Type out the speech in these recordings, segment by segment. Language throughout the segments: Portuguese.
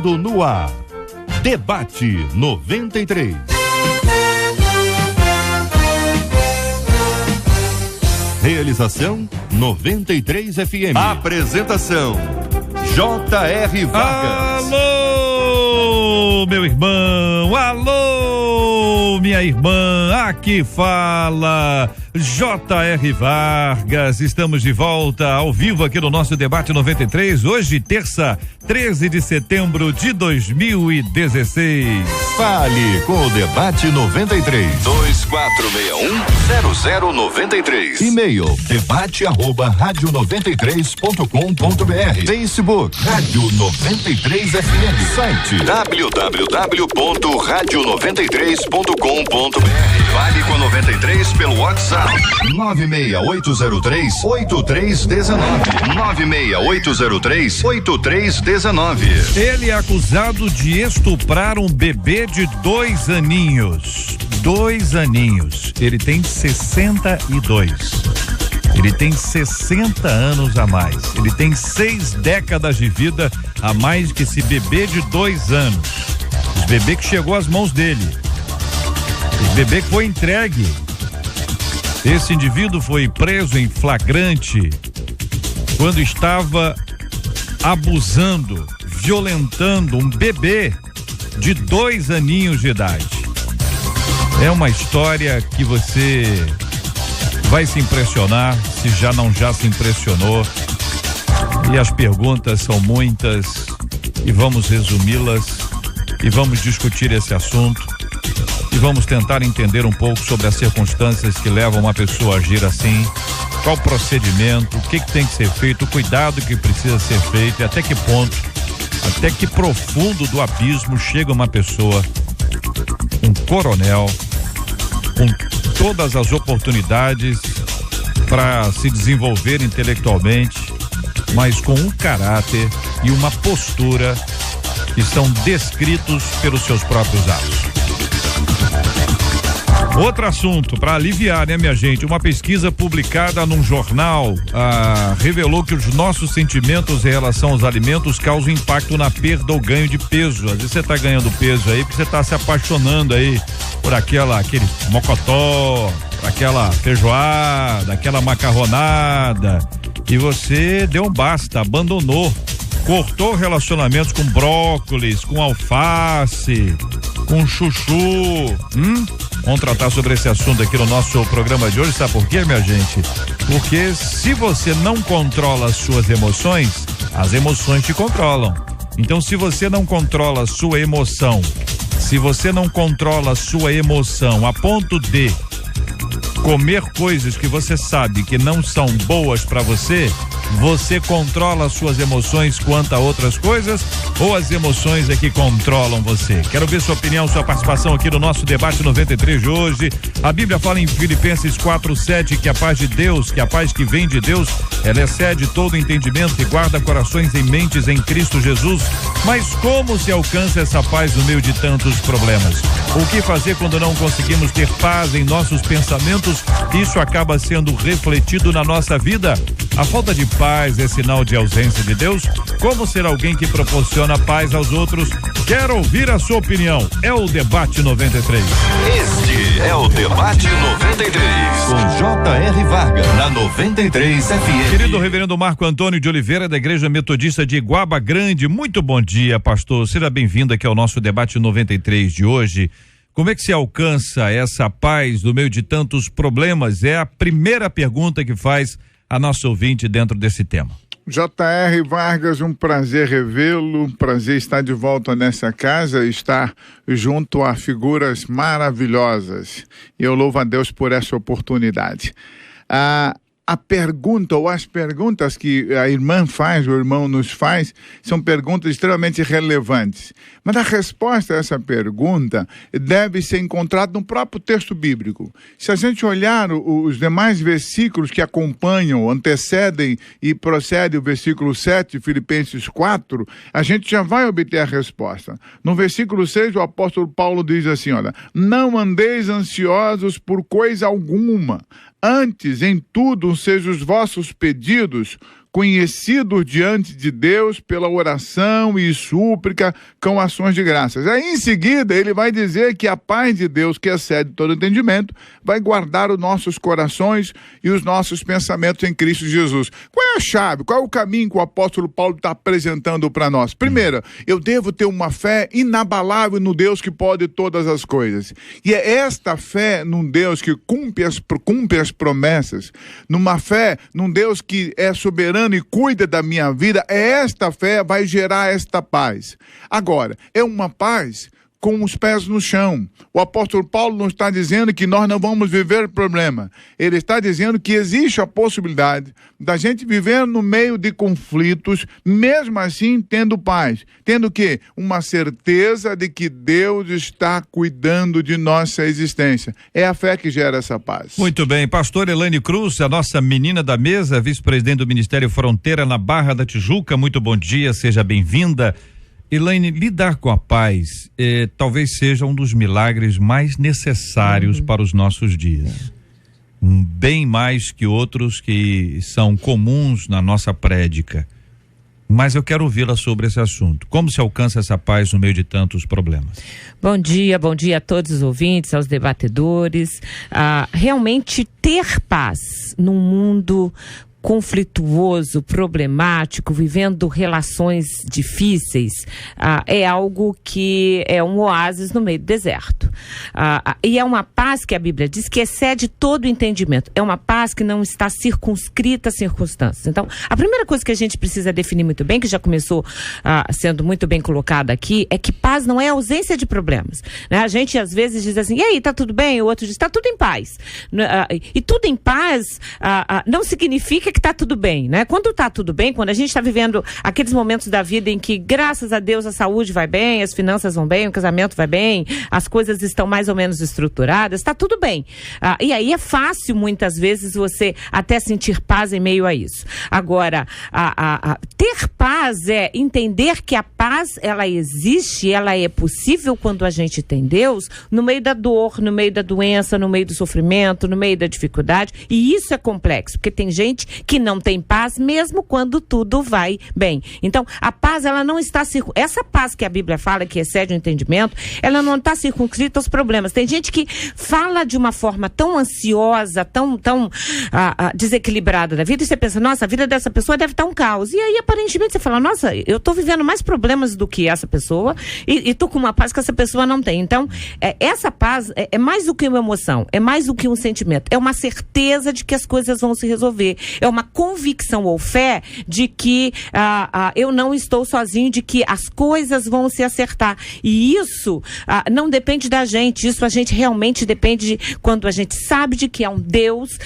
Entrando no ar. Debate 93. Realização 93 FM. Apresentação J.R. Vargas. Alô, meu irmão, alô, minha irmã, aqui fala J.R. Vargas. Estamos de volta ao vivo aqui no nosso Debate 93, hoje terça, 13 de setembro de 2016. Fale com o Debate 93. 2461-0093. E-mail debate@radio93.com.br. Facebook Rádio 93 FM. Site www.radio93.com.br. Fale com a 93 pelo WhatsApp 96803-8319. 96803-8319. Ele é acusado de estuprar um bebê de 2 aninhos. 2 aninhos. Ele tem 62. Ele tem 60 anos a mais. Ele tem 6 décadas de vida a mais que esse bebê de 2 anos. Esse bebê que chegou às mãos dele. Esse bebê que foi entregue. Esse indivíduo foi preso em flagrante quando estava abusando, violentando um bebê de 2 aninhos de idade. É uma história que você vai se impressionar, se já se impressionou. E as perguntas são muitas e vamos resumi-las e vamos discutir esse assunto e vamos tentar entender um pouco sobre as circunstâncias que levam uma pessoa a agir assim, qual o procedimento, o que tem que ser feito, o cuidado que precisa ser feito e até que ponto, até que profundo do abismo chega uma pessoa, um coronel, com todas as oportunidades para se desenvolver intelectualmente, mas com um caráter e uma postura que são descritos pelos seus próprios atos. Outro assunto para aliviar, né, minha gente? Uma pesquisa publicada num jornal revelou que os nossos sentimentos em relação aos alimentos causam impacto na perda ou ganho de peso. Às vezes você tá ganhando peso aí porque você tá se apaixonando aí por aquele mocotó, por aquela feijoada, aquela macarronada, e você deu um basta, abandonou, cortou relacionamentos com brócolis, com alface, com chuchu. Vamos tratar sobre esse assunto aqui no nosso programa de hoje. Sabe por quê, minha gente? Porque se você não controla as suas emoções, as emoções te controlam. Então, se você não controla a sua emoção, a ponto de comer coisas que você sabe que não são boas para você, você controla as suas emoções quanto a outras coisas ou as emoções é que controlam você? Quero ver sua opinião, sua participação aqui no nosso Debate 93 de hoje. A Bíblia fala em Filipenses 4:7 que a paz de Deus, que a paz que vem de Deus, ela excede todo entendimento e guarda corações e mentes em Cristo Jesus. Mas como se alcança essa paz no meio de tantos problemas? O que fazer quando não conseguimos ter paz em nossos pensamentos? Isso acaba sendo refletido na nossa vida. A falta de paz é sinal de ausência de Deus? Como ser alguém que proporciona paz aos outros? Quero ouvir a sua opinião. É o Debate 93. Este é o Debate 93 com J.R. Vargas na 93 FM. Querido reverendo Marco Antônio de Oliveira, da Igreja Metodista de Iguaba Grande, muito bom dia, pastor. Seja bem-vindo aqui ao nosso Debate 93 de hoje. Como é que se alcança essa paz no meio de tantos problemas? É a primeira pergunta que faz a nossa ouvinte dentro desse tema. J.R. Vargas, um prazer revê-lo, um prazer estar de volta nessa casa, estar junto a figuras maravilhosas. E eu louvo a Deus por essa oportunidade. A pergunta ou as perguntas que a irmã faz, o irmão nos faz, são perguntas extremamente relevantes. Mas a resposta a essa pergunta deve ser encontrada no próprio texto bíblico. Se a gente olhar os demais versículos que acompanham, antecedem e procedem o versículo 7 de Filipenses 4, a gente já vai obter a resposta. No versículo 6, o apóstolo Paulo diz assim, olha, não andeis ansiosos por coisa alguma. Antes, em tudo, sejam os vossos pedidos conhecidos diante de Deus pela oração e súplica com ações de graças. Aí em seguida ele vai dizer que a paz de Deus, que excede todo entendimento, vai guardar os nossos corações e os nossos pensamentos em Cristo Jesus. Qual é a chave? Qual é o caminho que o apóstolo Paulo está apresentando para nós? Primeiro, eu devo ter uma fé inabalável no Deus que pode todas as coisas. E é esta fé num Deus que cumpre as promessas, numa fé num Deus que é soberano e cuida da minha vida, esta fé vai gerar esta paz. Agora, é uma paz com os pés no chão. O apóstolo Paulo não está dizendo que nós não vamos viver problema. Ele está dizendo que existe a possibilidade da gente viver no meio de conflitos, mesmo assim tendo paz. Tendo o quê? Uma certeza de que Deus está cuidando de nossa existência. É a fé que gera essa paz. Muito bem. Pastor Elaine Cruz, a nossa menina da mesa, vice-presidente do Ministério Fronteira na Barra da Tijuca. Muito bom dia, seja bem-vinda. Elaine, lidar com a paz talvez seja um dos milagres mais necessários para os nossos dias. Bem mais que outros que são comuns na nossa prédica. Mas eu quero ouvi-la sobre esse assunto. Como se alcança essa paz no meio de tantos problemas? Bom dia a todos os ouvintes, aos debatedores. Realmente ter paz num mundo conflituoso, problemático, vivendo relações difíceis, é algo que é um oásis no meio do deserto. E é uma paz que a Bíblia diz que excede todo o entendimento. É uma paz que não está circunscrita às circunstâncias. Então, a primeira coisa que a gente precisa definir muito bem, que já começou sendo muito bem colocada aqui, é que paz não é ausência de problemas. Né? A gente às vezes diz assim, e aí, tá tudo bem? O outro diz, tá tudo em paz. E tudo em paz não significa que está tudo bem, né? Quando está tudo bem, quando a gente está vivendo aqueles momentos da vida em que, graças a Deus, a saúde vai bem, as finanças vão bem, o casamento vai bem, as coisas estão mais ou menos estruturadas, está tudo bem. E aí é fácil, muitas vezes, você até sentir paz em meio a isso. Agora, ter paz é entender que a paz, ela existe, ela é possível quando a gente tem Deus, no meio da dor, no meio da doença, no meio do sofrimento, no meio da dificuldade, e isso é complexo, porque tem gente que não tem paz mesmo quando tudo vai bem. Então, a paz, ela não está essa paz que a Bíblia fala, que excede o entendimento, ela não está circunscrita aos problemas. Tem gente que fala de uma forma tão ansiosa, tão desequilibrada da vida, e você pensa, nossa, a vida dessa pessoa deve estar um caos. E aí, aparentemente, você fala, nossa, eu estou vivendo mais problemas do que essa pessoa e estou com uma paz que essa pessoa não tem. Então, essa paz é mais do que uma emoção, é mais do que um sentimento, é uma certeza de que as coisas vão se resolver, é uma convicção ou fé de que eu não estou sozinho, de que as coisas vão se acertar. E isso não depende da gente, isso a gente realmente depende quando a gente sabe de que há um Deus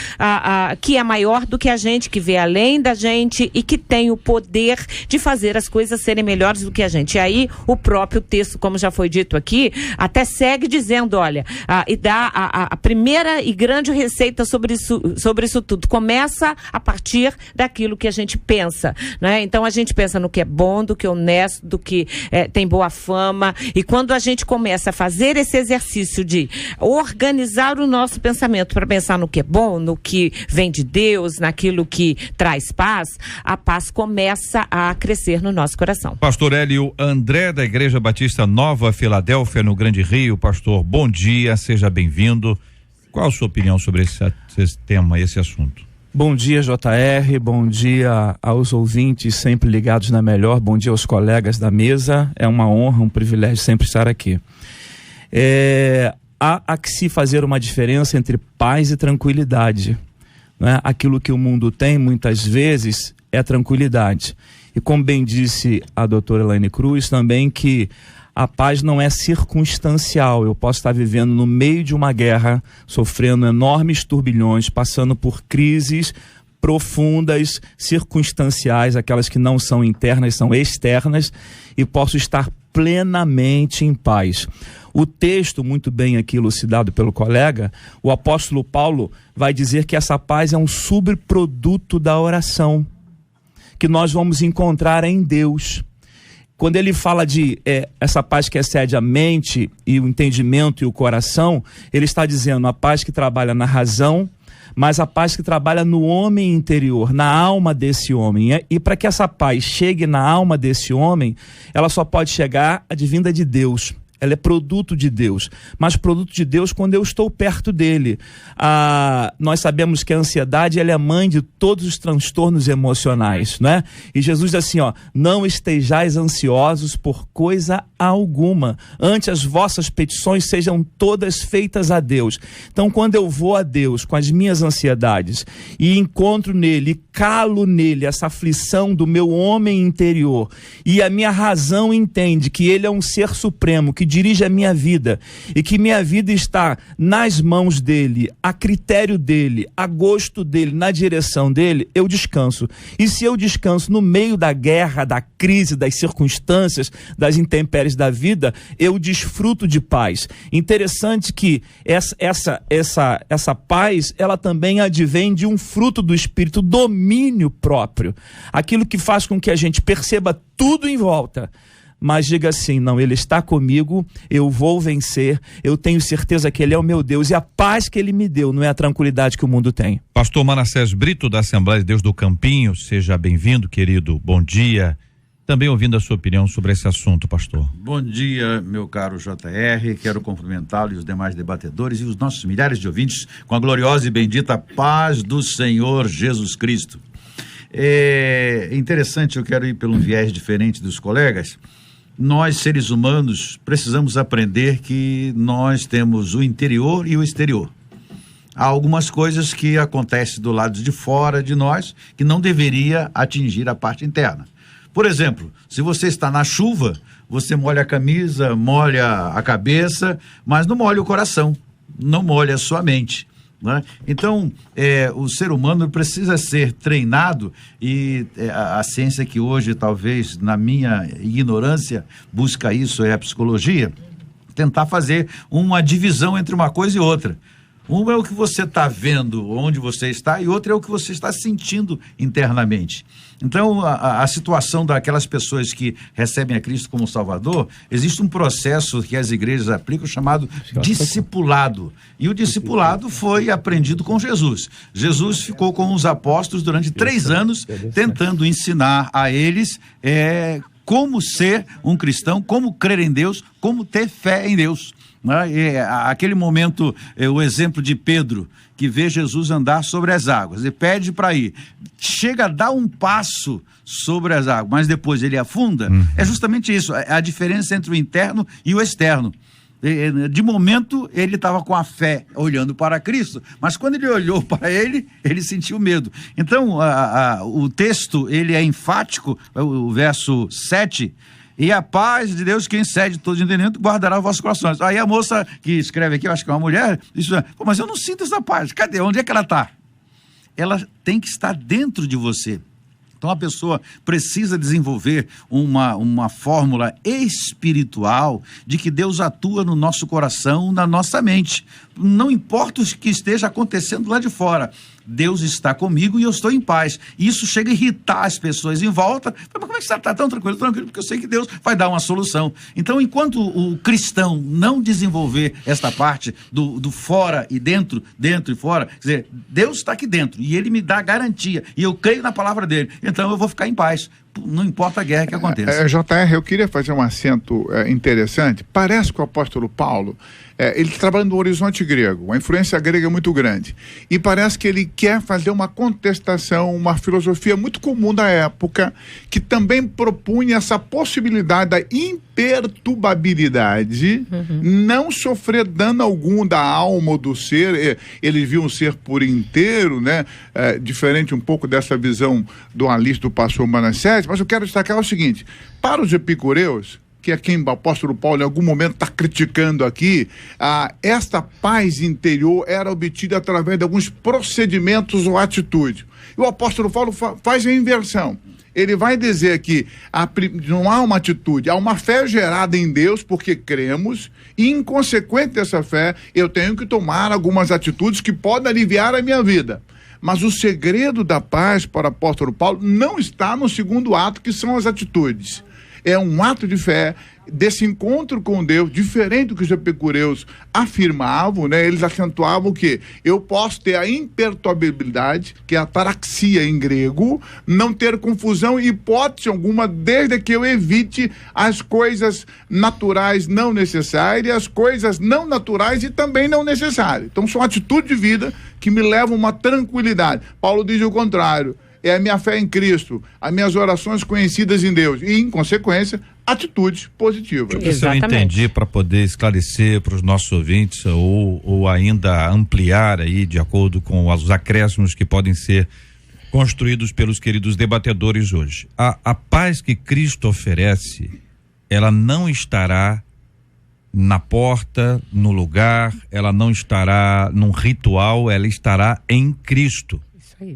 que é maior do que a gente, que vê além da gente e que tem o poder de fazer as coisas serem melhores do que a gente. E aí o próprio texto, como já foi dito aqui, até segue dizendo, olha, e dá a primeira e grande receita sobre isso tudo. Começa a partir daquilo que a gente pensa, né? Então a gente pensa no que é bom, do que é honesto, do que tem boa fama, e quando a gente começa a fazer esse exercício de organizar o nosso pensamento para pensar no que é bom, no que vem de Deus, naquilo que traz paz, a paz começa a crescer no nosso coração. Pastor Hélio André, da Igreja Batista Nova Filadélfia, no Grande Rio. Pastor, bom dia, seja bem-vindo. Qual a sua opinião sobre esse tema, esse assunto? Bom dia, JR, bom dia aos ouvintes sempre ligados na Melhor, bom dia aos colegas da mesa, é uma honra, um privilégio sempre estar aqui. Há que se fazer uma diferença entre paz e tranquilidade, né? Aquilo que o mundo tem muitas vezes é tranquilidade, e como bem disse a doutora Elaine Cruz também, que a paz não é circunstancial. Eu posso estar vivendo no meio de uma guerra, sofrendo enormes turbilhões, passando por crises profundas, circunstanciais, aquelas que não são internas, são externas, e posso estar plenamente em paz. O texto, muito bem aqui elucidado pelo colega, o apóstolo Paulo vai dizer que essa paz é um subproduto da oração, que nós vamos encontrar em Deus. Quando ele fala de essa paz que excede a mente e o entendimento e o coração, ele está dizendo a paz que trabalha na razão, mas a paz que trabalha no homem interior, na alma desse homem. E para que essa paz chegue na alma desse homem, ela só pode chegar advinda de Deus. Ela é produto de Deus, mas produto de Deus quando eu estou perto dele. Nós sabemos que a ansiedade, ela é mãe de todos os transtornos emocionais, né? E Jesus diz assim, não estejais ansiosos por coisa alguma, antes as vossas petições sejam todas feitas a Deus. Então, quando eu vou a Deus com as minhas ansiedades e encontro nele, e calo nele essa aflição do meu homem interior, e a minha razão entende que ele é um ser supremo, que dirige a minha vida, e que minha vida está nas mãos dele, a critério dele, a gosto dele, na direção dele, eu descanso. E se eu descanso no meio da guerra, da crise, das circunstâncias, das intempéries da vida, eu desfruto de paz. Interessante que essa paz, ela também advém de um fruto do Espírito, domínio próprio. Aquilo que faz com que a gente perceba tudo em volta, mas diga assim, não, ele está comigo, eu vou vencer, eu tenho certeza que ele é o meu Deus, e a paz que ele me deu não é a tranquilidade que o mundo tem. Pastor Manassés Brito, da Assembleia de Deus do Campinho, seja bem-vindo, querido, bom dia. Também ouvindo a sua opinião sobre esse assunto, pastor. Bom dia, meu caro JR, quero cumprimentá-lo e os demais debatedores e os nossos milhares de ouvintes com a gloriosa e bendita paz do Senhor Jesus Cristo. É interessante, eu quero ir pelo viés diferente dos colegas. Nós, seres humanos, precisamos aprender que nós temos o interior e o exterior. Há algumas coisas que acontecem do lado de fora de nós que não deveria atingir a parte interna. Por exemplo, se você está na chuva, você molha a camisa, molha a cabeça, mas não molha o coração, não molha a sua mente, né? Então, o ser humano precisa ser treinado e a ciência que hoje, talvez, na minha ignorância, busca isso, é a psicologia, tentar fazer uma divisão entre uma coisa e outra. Uma é o que você está vendo, onde você está, e outra é o que você está sentindo internamente. Então, a situação daquelas pessoas que recebem a Cristo como Salvador, existe um processo que as igrejas aplicam chamado discipulado. E o discipulado foi aprendido com Jesus. Jesus ficou com os apóstolos durante 3 anos, tentando ensinar a eles como ser um cristão, como crer em Deus, como ter fé em Deus. Aquele momento, o exemplo de Pedro, que vê Jesus andar sobre as águas e pede para ir, chega a dar um passo sobre as águas, mas depois ele afunda. É justamente isso, a diferença entre o interno e o externo. De momento ele estava com a fé olhando para Cristo, mas quando ele olhou para ele sentiu medo. Então o texto, ele é enfático, o verso 7, e a paz de Deus, que excede todo entendimento, guardará os vossos corações. Aí a moça que escreve aqui, eu acho que é uma mulher, diz, mas eu não sinto essa paz. Cadê? Onde é que ela está? Ela tem que estar dentro de você. Então a pessoa precisa desenvolver uma fórmula espiritual de que Deus atua no nosso coração, na nossa mente. Não importa o que esteja acontecendo lá de fora, Deus está comigo e eu estou em paz. E isso chega a irritar as pessoas em volta. Mas como é que você está tão tranquilo? Tranquilo, porque eu sei que Deus vai dar uma solução. Então, enquanto o cristão não desenvolver esta parte do fora e dentro e fora, quer dizer, Deus está aqui dentro e Ele me dá garantia. E eu creio na palavra dele. Então, eu vou ficar em paz. Não importa a guerra que aconteça. JR, eu queria fazer um acento interessante. Parece que o apóstolo Paulo, ele trabalha no horizonte grego, a influência grega é muito grande, e parece que ele quer fazer uma contestação, uma filosofia muito comum da época, que também propunha essa possibilidade da imperturbabilidade, não sofrer dano algum da alma ou do ser. Ele viu um ser por inteiro, né? Diferente um pouco dessa visão dualista do pastor Manassés. Mas eu quero destacar o seguinte: para os epicureus, que é quem o apóstolo Paulo em algum momento está criticando aqui, esta paz interior era obtida através de alguns procedimentos ou atitude. E o apóstolo Paulo faz a inversão. Ele vai dizer que não há uma atitude, há uma fé gerada em Deus, porque cremos, e inconsequente dessa fé, eu tenho que tomar algumas atitudes que podem aliviar a minha vida. Mas o segredo da paz para o apóstolo Paulo não está no segundo ato, que são as atitudes. é um ato de fé, desse encontro com Deus, diferente do que os epicureus afirmavam, né? Eles acentuavam que eu posso ter a imperturbabilidade, que é a ataraxia em grego, não ter confusão em hipótese alguma, desde que eu evite as coisas naturais não necessárias, as coisas não naturais e também não necessárias. Então são atitudes de vida que me levam a uma tranquilidade. Paulo diz o contrário, é a minha fé em Cristo, as minhas orações conhecidas em Deus e, em consequência, atitudes positivas. Isso eu entendi, para poder esclarecer para os nossos ouvintes ou ainda ampliar aí de acordo com os acréscimos que podem ser construídos pelos queridos debatedores hoje. A paz que Cristo oferece, ela não estará na porta, no lugar, ela não estará num ritual, ela estará em Cristo.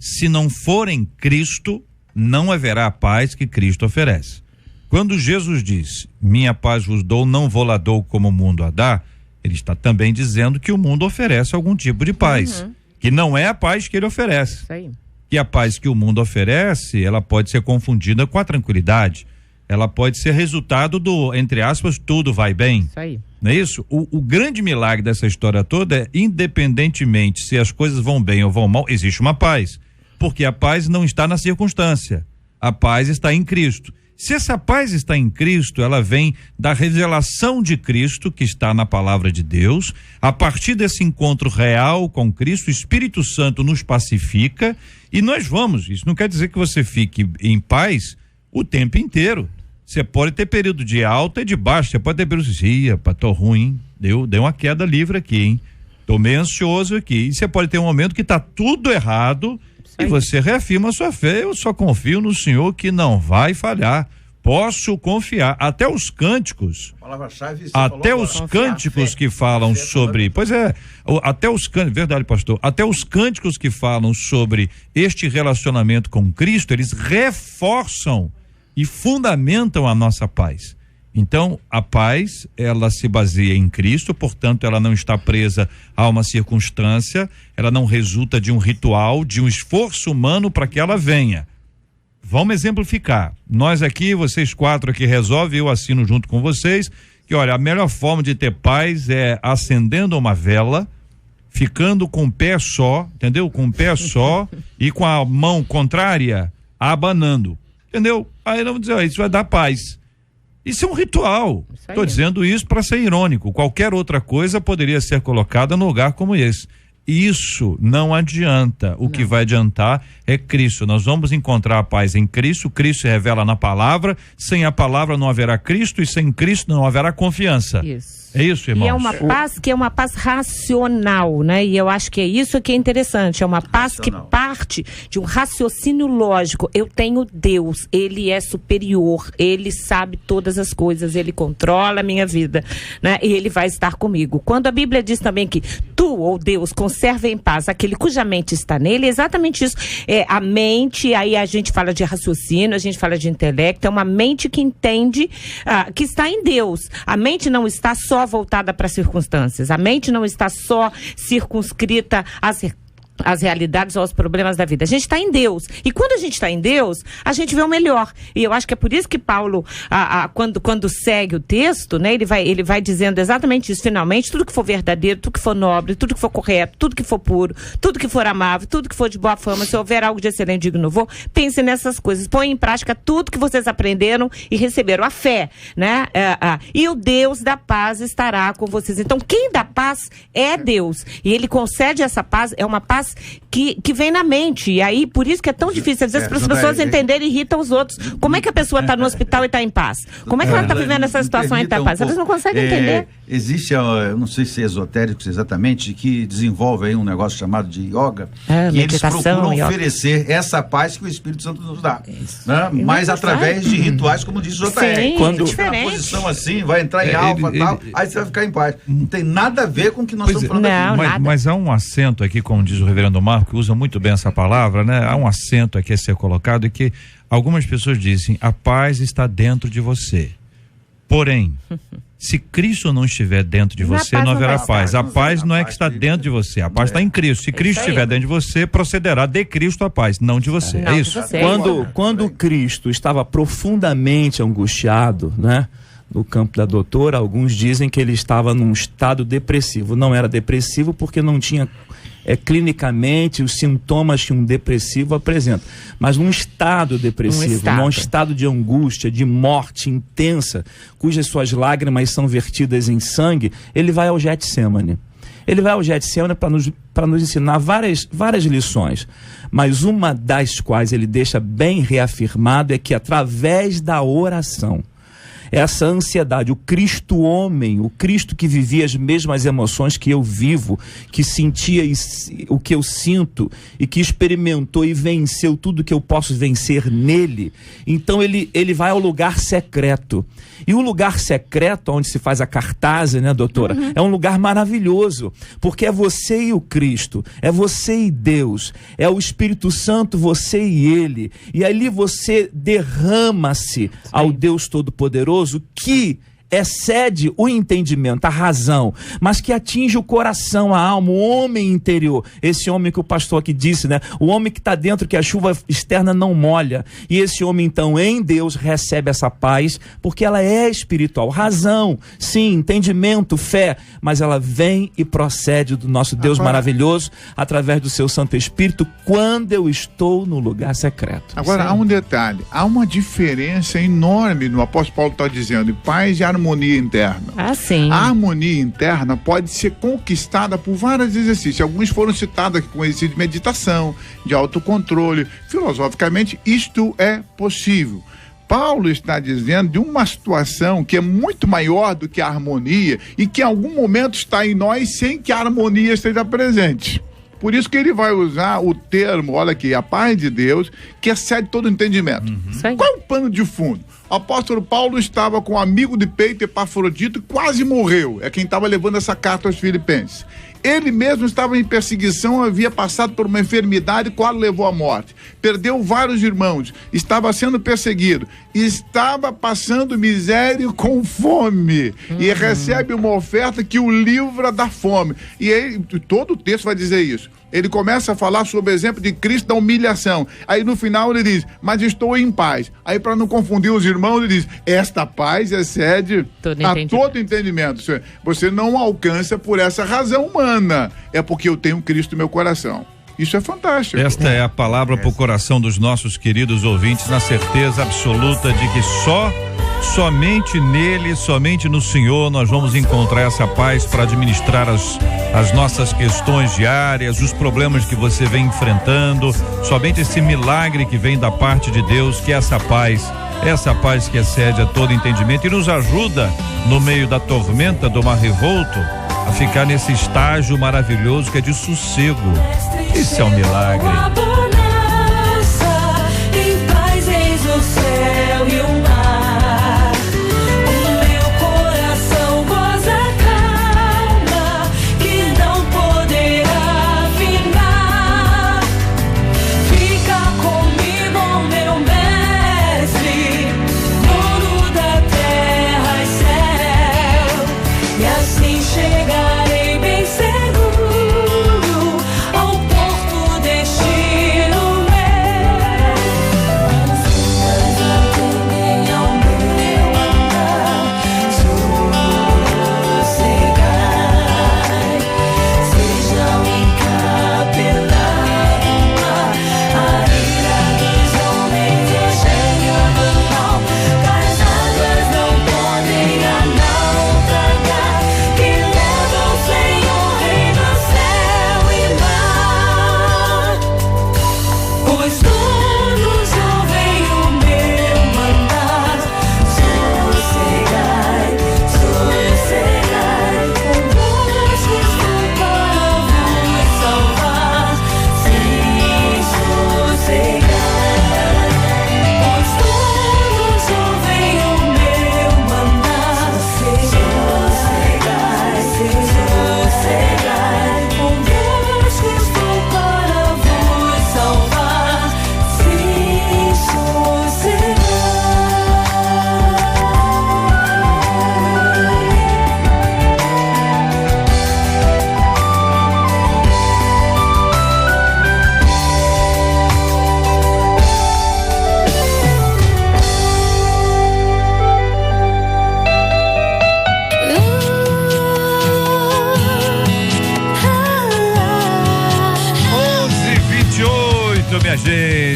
Se não for em Cristo, não haverá a paz que Cristo oferece. Quando Jesus diz, minha paz vos dou, não vou lá dou como o mundo a dá, ele está também dizendo que o mundo oferece algum tipo de paz, que não é a paz que ele oferece. Isso aí. E a paz que o mundo oferece, ela pode ser confundida com a tranquilidade, ela pode ser resultado do, entre aspas, tudo vai bem. Isso aí. Não é isso? O grande milagre dessa história toda é, independentemente se as coisas vão bem ou vão mal, existe uma paz, porque a paz não está na circunstância, a paz está em Cristo. Se essa paz está em Cristo, ela vem da revelação de Cristo, que está na palavra de Deus. A partir desse encontro real com Cristo, o Espírito Santo nos pacifica e nós vamos. Isso não quer dizer que você fique em paz o tempo inteiro. Você pode ter período de alta e de baixa. Você pode ter período de tô ruim, deu uma queda livre aqui, hein? Tô meio ansioso aqui. E você pode ter um momento que tá tudo errado e você reafirma a sua fé. Eu só confio no Senhor que não vai falhar. Posso confiar. Até os cânticos. Até os cânticos que falam sobre. Pois é, até os cânticos. Verdade, pastor. Até os cânticos que falam sobre este relacionamento com Cristo, eles reforçam e fundamentam a nossa paz. Então, a paz, ela se baseia em Cristo, portanto, ela não está presa a uma circunstância, ela não resulta de um ritual, de um esforço humano para que ela venha. Vamos exemplificar. Nós aqui, vocês 4 aqui resolvem, eu assino junto com vocês, que olha, a melhor forma de ter paz é acendendo uma vela, ficando com o pé só, entendeu? Com o pé só e com a mão contrária abanando. Entendeu? Aí vamos dizer, isso vai dar paz. Isso é um ritual. Estou dizendo isso para ser irônico. Qualquer outra coisa poderia ser colocada no lugar como esse. Isso não adianta. O que vai adiantar é Cristo. Nós vamos encontrar a paz em Cristo. Cristo se revela na palavra. Sem a palavra não haverá Cristo e sem Cristo não haverá confiança. Isso. É isso, irmãos? E é uma paz que é uma paz racional, né? E eu acho que é isso que é interessante. É uma paz que parte de um raciocínio lógico. Eu tenho Deus, Ele é superior, Ele sabe todas as coisas, Ele controla a minha vida, né? E Ele vai estar comigo. Quando a Bíblia diz também que tu, ou Deus, conserva em paz aquele cuja mente está nele, é exatamente isso. É a mente, aí a gente fala de raciocínio, a gente fala de intelecto, é uma mente que entende que está em Deus. A mente não está só voltada para circunstâncias. A mente não está só circunscrita às realidades ou aos problemas da vida. A gente está em Deus. E quando a gente está em Deus, a gente vê o melhor. E eu acho que é por isso que Paulo, quando segue o texto, né, ele vai dizendo exatamente isso. Finalmente, tudo que for verdadeiro, tudo que for nobre, tudo que for correto, tudo que for puro, tudo que for amável, tudo que for de boa fama, se houver algo de excelente, digno, louvor, pense nessas coisas. Põe em prática tudo que vocês aprenderam e receberam. A fé, né? E o Deus da paz estará com vocês. Então, quem dá paz é Deus. E Ele concede essa paz, é uma paz que vem na mente. E aí, por isso que é tão difícil, às vezes, para as pessoas entenderem, irritam os outros. Como é que a pessoa está no hospital e está em paz? Como é que ela está vivendo essa situação e está em paz? Elas não conseguem entender. Existe, eu não sei se é esotérico exatamente, que desenvolve aí um negócio chamado de yoga, que eles procuram oferecer essa paz que o Espírito Santo nos dá. Né? Mas através de rituais, como diz o JR. Quando fica na posição assim, vai entrar em alfa e tal, aí você vai ficar em paz. Não tem nada a ver com o que nós estamos falando aqui. Mas há um acento aqui, como diz o reverendo Marco, que usa muito bem essa palavra, né? Há um acento aqui a ser colocado e que algumas pessoas dizem, a paz está dentro de você. Porém, se Cristo não estiver dentro de você, não haverá paz. A paz não é que está dentro de você, a paz está em Cristo. Se Cristo estiver dentro de você, procederá de Cristo a paz, não de você. É isso. Quando Cristo estava profundamente angustiado, né? No campo da doutora, alguns dizem que ele estava num estado depressivo. Não era depressivo porque não tinha clinicamente os sintomas que um depressivo apresenta, mas num estado depressivo, num estado de angústia, de morte intensa, cujas suas lágrimas são vertidas em sangue, ele vai ao Getsemane. Ele vai ao Getsemane para nos ensinar várias lições, mas uma das quais ele deixa bem reafirmado é que através da oração, essa ansiedade, o Cristo homem, o Cristo que vivia as mesmas emoções que eu vivo, que sentia o que eu sinto e que experimentou e venceu tudo que eu posso vencer nele. Então ele vai ao lugar secreto. E o lugar secreto, onde se faz a cartaz, né, doutora? É um lugar maravilhoso, porque é você e o Cristo, é você e Deus, é o Espírito Santo, você e ele. E ali você derrama-se ao Deus Todo-Poderoso, que excede o entendimento, a razão, mas que atinge o coração, a alma, o homem interior. Esse homem que o pastor aqui disse, né? O homem que está dentro, que a chuva externa não molha. E esse homem, então, em Deus, recebe essa paz, porque ela é espiritual. Razão, sim, entendimento, fé, mas ela vem e procede do nosso Deus maravilhoso, através do seu Santo Espírito, quando eu estou no lugar secreto. Agora, há um detalhe, há uma diferença enorme no apóstolo Paulo está dizendo, paz e harmonia interna. Sim. A harmonia interna pode ser conquistada por vários exercícios. Alguns foram citados aqui com exercício de meditação, de autocontrole. Filosoficamente, isto é possível. Paulo está dizendo de uma situação que é muito maior do que a harmonia e que em algum momento está em nós sem que a harmonia esteja presente. Por isso que ele vai usar o termo, olha aqui, a paz de Deus, que excede todo o entendimento. Qual é o pano de fundo? O apóstolo Paulo estava com um amigo de peito, Epafrodito, e quase morreu. É quem estava levando essa carta aos Filipenses. Ele mesmo estava em perseguição, havia passado por uma enfermidade, quase levou à morte. Perdeu vários irmãos, estava sendo perseguido, estava passando miséria com fome, e recebe uma oferta que o livra da fome. E aí, todo o texto vai dizer isso. Ele começa a falar sobre o exemplo de Cristo da humilhação. Aí no final ele diz, mas estou em paz. Aí para não confundir os irmãos, ele diz, esta paz excede todo entendimento. Você não alcança por essa razão humana. É porque eu tenho Cristo no meu coração. Isso é fantástico. Esta é a palavra para o coração dos nossos queridos ouvintes, na certeza absoluta de que somente nele, somente no Senhor, nós vamos encontrar essa paz para administrar as nossas questões diárias, os problemas que você vem enfrentando. Somente esse milagre que vem da parte de Deus, que é essa paz que excede a todo entendimento e nos ajuda no meio da tormenta, do mar revolto, a ficar nesse estágio maravilhoso que é de sossego. Isso é um milagre. Chegarei bem seguro ao porto destino.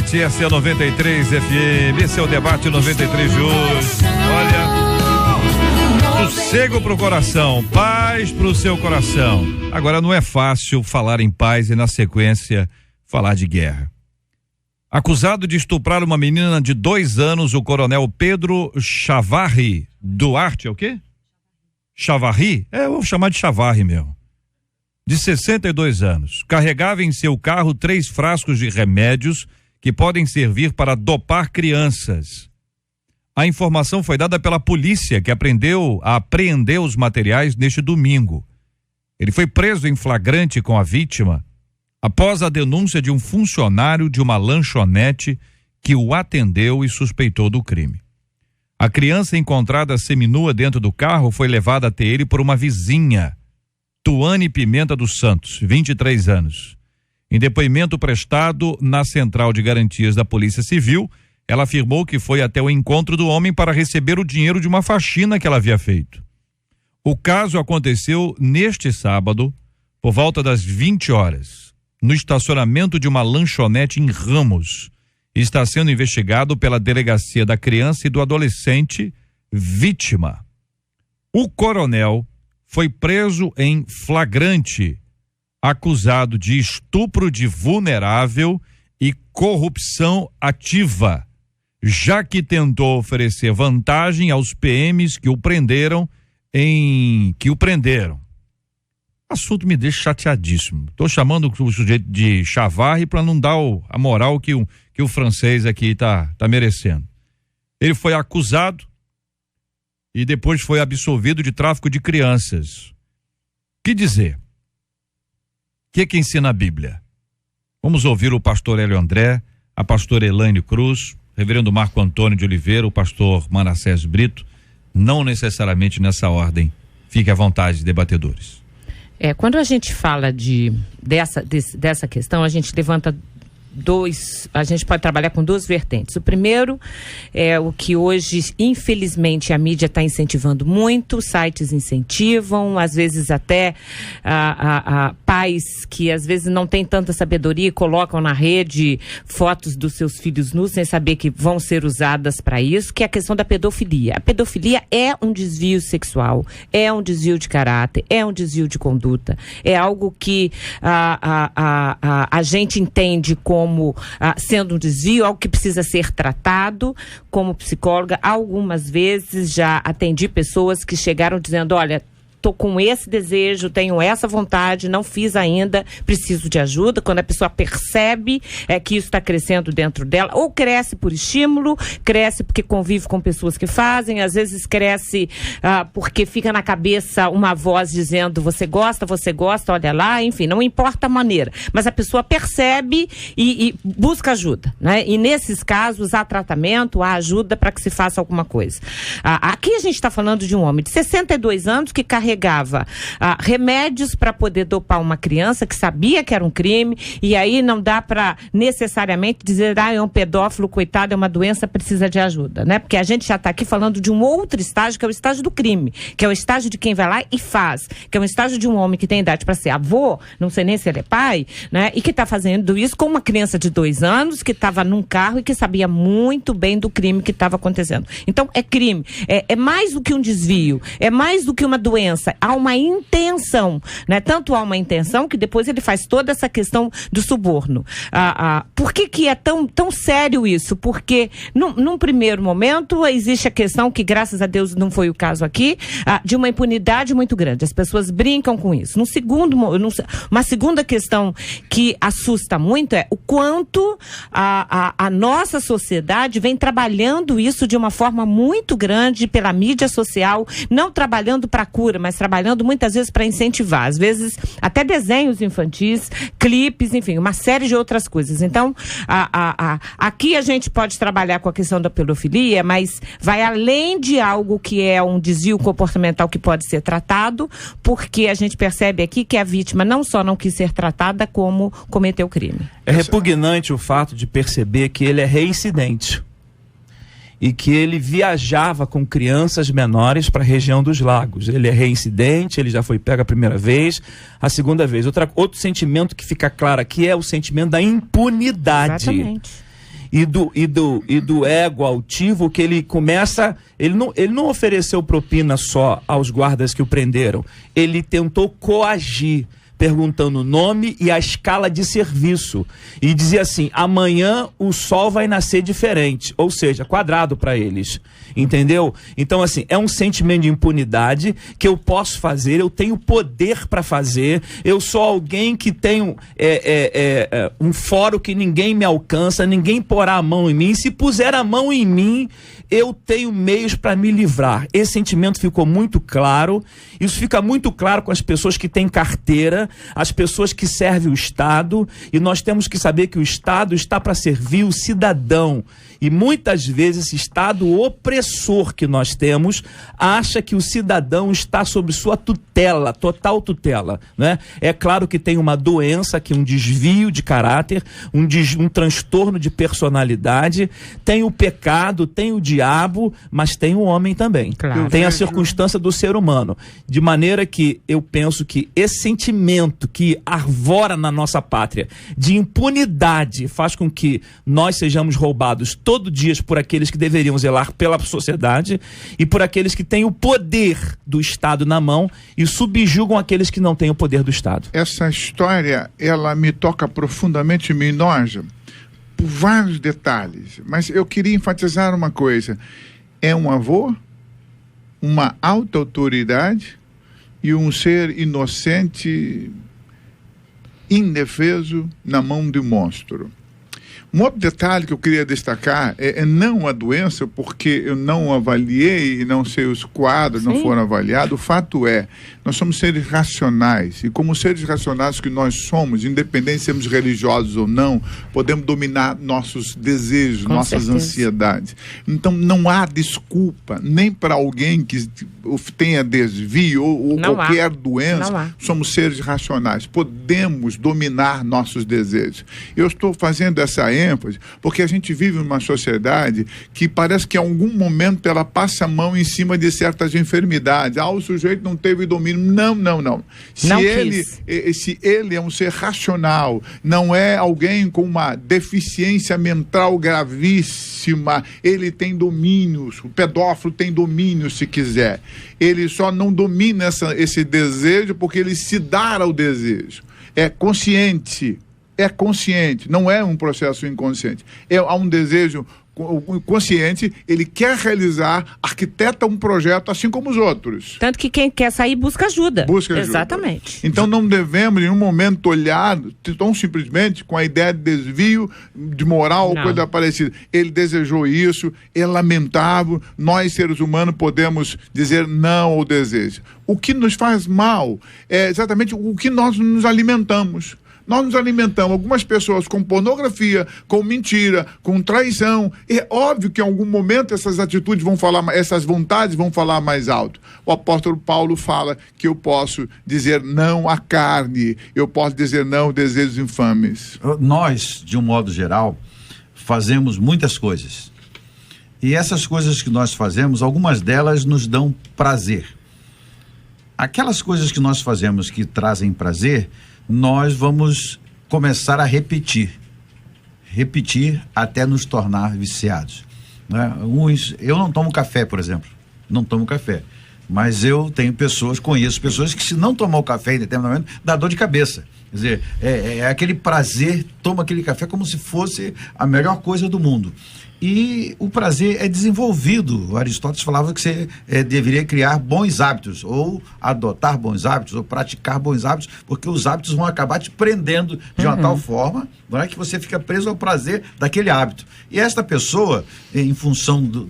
noite, essa é a 93 FM, esse é o Debate 93 de hoje. Olha, sossego pro coração, paz pro seu coração. Agora, não é fácil falar em paz e, na sequência, falar de guerra. Acusado de estuprar uma menina de 2 anos, o coronel Pedro Chavarri Duarte, é o quê? Chavarri? Eu vou chamar de Chavarri mesmo. De 62 anos, carregava em seu carro 3 frascos de remédios que podem servir para dopar crianças. A informação foi dada pela polícia, que apreendeu os materiais neste domingo. Ele foi preso em flagrante com a vítima após a denúncia de um funcionário de uma lanchonete que o atendeu e suspeitou do crime. A criança encontrada seminua dentro do carro foi levada até ele por uma vizinha, Tuane Pimenta dos Santos, 23 anos. Em depoimento prestado na Central de Garantias da Polícia Civil, ela afirmou que foi até o encontro do homem para receber o dinheiro de uma faxina que ela havia feito. O caso aconteceu neste sábado, por volta das 20 horas, no estacionamento de uma lanchonete em Ramos, e está sendo investigado pela Delegacia da Criança e do Adolescente vítima. O coronel foi preso em flagrante, acusado de estupro de vulnerável e corrupção ativa, já que tentou oferecer vantagem aos PMs que o prenderam. O assunto me deixa chateadíssimo. Estou chamando o sujeito de Chavarri para não dar a moral que o francês aqui tá merecendo. Ele foi acusado e depois foi absolvido de tráfico de crianças. Que dizer? O que ensina a Bíblia? Vamos ouvir o pastor Hélio André, a pastora Elaine Cruz, reverendo Marco Antônio de Oliveira, o pastor Manassés Brito, não necessariamente nessa ordem. Fique à vontade, debatedores. Quando a gente fala dessa questão, a gente levanta a gente pode trabalhar com 2 vertentes. O primeiro é o que hoje, infelizmente, a mídia está incentivando muito, sites incentivam, às vezes até pais que às vezes não têm tanta sabedoria e colocam na rede fotos dos seus filhos nus sem saber que vão ser usadas para isso, que é a questão da pedofilia. A pedofilia é um desvio sexual, é um desvio de caráter, é um desvio de conduta, é algo que a gente entende como sendo um desvio, algo que precisa ser tratado. Como psicóloga, algumas vezes já atendi pessoas que chegaram dizendo, olha, estou com esse desejo, tenho essa vontade, não fiz ainda, preciso de ajuda. Quando a pessoa percebe que isso está crescendo dentro dela, ou cresce por estímulo, cresce porque convive com pessoas que fazem, às vezes cresce porque fica na cabeça uma voz dizendo você gosta, olha lá, enfim, não importa a maneira, mas a pessoa percebe e busca ajuda, né? E nesses casos há tratamento, há ajuda para que se faça alguma coisa. Aqui a gente está falando de um homem de 62 anos que carregava remédios para poder dopar uma criança, que sabia que era um crime, e aí não dá para necessariamente dizer, é um pedófilo, coitado, é uma doença, precisa de ajuda, né? Porque a gente já está aqui falando de um outro estágio, que é o estágio do crime, que é o estágio de quem vai lá e faz, que é um estágio de um homem que tem idade para ser avô, não sei nem se ele é pai, né? E que está fazendo isso com uma criança de 2 anos, que estava num carro e que sabia muito bem do crime que estava acontecendo. Então, é crime. É mais do que um desvio, é mais do que uma doença. Há uma intenção, né? Tanto há uma intenção que depois ele faz toda essa questão do suborno. Por que é tão sério isso? Porque num primeiro momento existe a questão, que graças a Deus não foi o caso aqui, de uma impunidade muito grande. As pessoas brincam com isso. Uma segunda questão que assusta muito é o quanto a nossa sociedade vem trabalhando isso de uma forma muito grande pela mídia social, não trabalhando para cura, mas trabalhando muitas vezes para incentivar, às vezes até desenhos infantis, clipes, enfim, uma série de outras coisas. Então, aqui a gente pode trabalhar com a questão da pedofilia, mas vai além de algo que é um desvio comportamental que pode ser tratado, porque a gente percebe aqui que a vítima não só não quis ser tratada, como cometeu o crime. É repugnante o fato de perceber que ele é reincidente e que ele viajava com crianças menores para a região dos lagos. Ele é reincidente, ele já foi pego a primeira vez, a segunda vez. Outro sentimento que fica claro aqui é o sentimento da impunidade. Exatamente. e do ego altivo, que ele começa, ele não ofereceu propina só aos guardas que o prenderam, ele tentou coagir, perguntando o nome e a escala de serviço, e dizia assim: amanhã o sol vai nascer diferente, ou seja, quadrado para eles, entendeu? Então, assim, é um sentimento de impunidade que eu posso fazer, eu tenho poder para fazer, eu sou alguém que tenho um fórum que ninguém me alcança, ninguém porá a mão em mim, se puser a mão em mim, eu tenho meios para me livrar. Esse sentimento ficou muito claro, isso fica muito claro com as pessoas que têm carteira, as pessoas que servem o Estado, e nós temos que saber que o Estado está para servir o cidadão, e muitas vezes esse Estado opressor que nós temos acha que o cidadão está sob sua tutela, total tutela, né? É claro que tem uma doença, que um desvio de caráter, um transtorno de personalidade, tem o pecado, tem o diabo, mas tem o homem também. Claro. Tem a circunstância do ser humano, de maneira que eu penso que esse sentimento que arvora na nossa pátria de impunidade faz com que nós sejamos roubados todo dia por aqueles que deveriam zelar pela sociedade e por aqueles que têm o poder do Estado na mão e subjugam aqueles que não têm o poder do Estado. Essa história, ela me toca profundamente, me enoja por vários detalhes, mas eu queria enfatizar uma coisa: é um avô, uma alta autoridade e um ser inocente, indefeso, na mão de um monstro. Um outro detalhe que eu queria destacar é não a doença, porque eu não avaliei e não sei os quadros, não foram avaliados. O fato é, nós somos seres racionais, e como seres racionais que nós somos, independente se somos religiosos ou não, podemos dominar nossos desejos, Com nossas certeza. ansiedades. Então não há desculpa, nem para alguém que tenha desvio ou Não qualquer há. doença. Não há. Somos seres racionais, podemos dominar nossos desejos. Eu estou fazendo essa ênfase porque a gente vive numa sociedade que parece que em algum momento ela passa a mão em cima de certas enfermidades. O sujeito não teve domínio. Não. Se ele é um ser racional, não é alguém com uma deficiência mental gravíssima, ele tem domínios, o pedófilo tem domínio se quiser. Ele só não domina esse desejo porque ele se dá ao desejo. É consciente, não é um processo inconsciente. Há um desejo consciente, ele quer realizar, arquiteta um projeto assim como os outros. Tanto que quem quer sair busca ajuda. Exatamente. Então não devemos em nenhum momento olhar tão simplesmente com a ideia de desvio de moral ou coisa parecida. Ele desejou isso, é lamentável, nós seres humanos podemos dizer não ao desejo. O que nos faz mal é exatamente o que nós nos alimentamos. Nós nos alimentamos, algumas pessoas, com pornografia, com mentira, com traição. É óbvio que em algum momento essas atitudes vão falar, essas vontades vão falar mais alto. O apóstolo Paulo fala que eu posso dizer não à carne, eu posso dizer não a desejos infames. Nós, de um modo geral, fazemos muitas coisas. E essas coisas que nós fazemos, algumas delas nos dão prazer. Aquelas coisas que nós fazemos que trazem prazer, nós vamos começar a repetir até nos tornar viciados, né? Eu não tomo café, por exemplo, mas eu conheço pessoas que, se não tomar o café em determinado momento, dá dor de cabeça. Quer dizer, é aquele prazer, toma aquele café como se fosse a melhor coisa do mundo. E o prazer é desenvolvido. O Aristóteles falava que você deveria criar bons hábitos, ou adotar bons hábitos, ou praticar bons hábitos, porque os hábitos vão acabar te prendendo de uma tal forma, não é, que você fica preso ao prazer daquele hábito. E esta pessoa, em função do